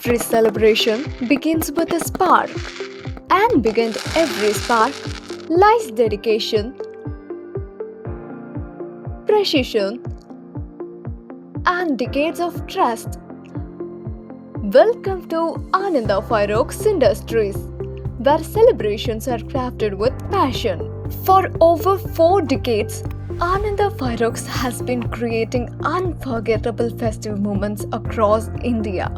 Every celebration begins with a spark, and behind every spark lies dedication, precision, and decades of trust. Welcome to Ananda Fireworks Industries, where celebrations are crafted with passion. For over 4 decades, Ananda Fireworks has been creating unforgettable festive moments across India.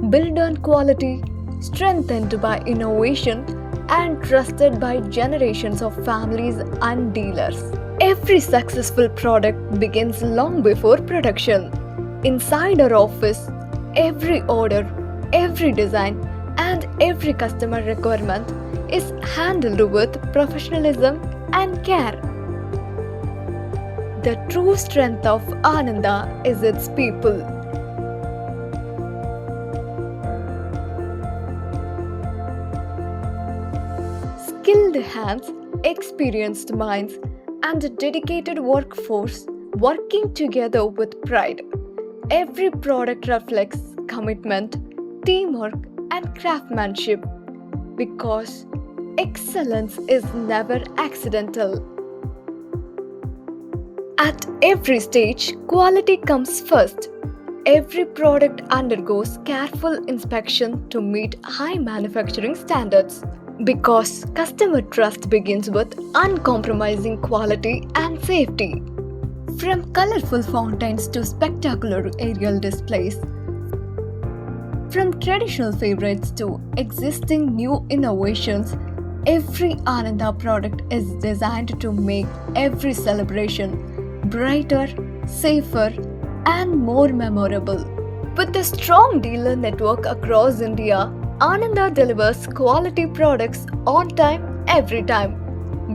Built on quality, strengthened by innovation, and trusted by generations of families and dealers. Every successful product begins long before production. Inside our office, every order, every design, and every customer requirement is handled with professionalism and care. The true strength of Ananda is its people. Skilled hands, experienced minds, and a dedicated workforce working together with pride. Every product reflects commitment, teamwork, and craftsmanship because excellence is never accidental. At every stage, quality comes first. Every product undergoes careful inspection to meet high manufacturing standards because customer trust begins with uncompromising quality and safety. From colorful fountains to spectacular aerial displays, from traditional favorites to existing new innovations, every Ananda product is designed to make every celebration brighter, safer, and more memorable. With a strong dealer network across India, Ananda delivers quality products on time, every time,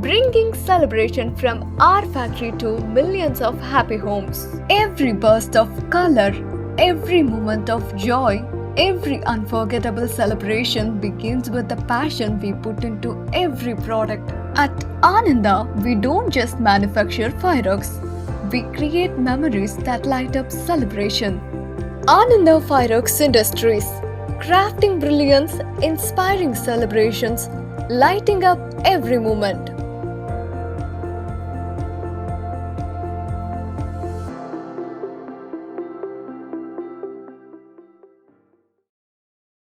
bringing celebration from our factory to millions of happy homes. Every burst of color, every moment of joy, every unforgettable celebration begins with the passion we put into every product. At Ananda, we don't just manufacture fireworks, we create memories that light up celebration. Ananda Fireworks Industries, crafting brilliance, inspiring celebrations, lighting up every moment.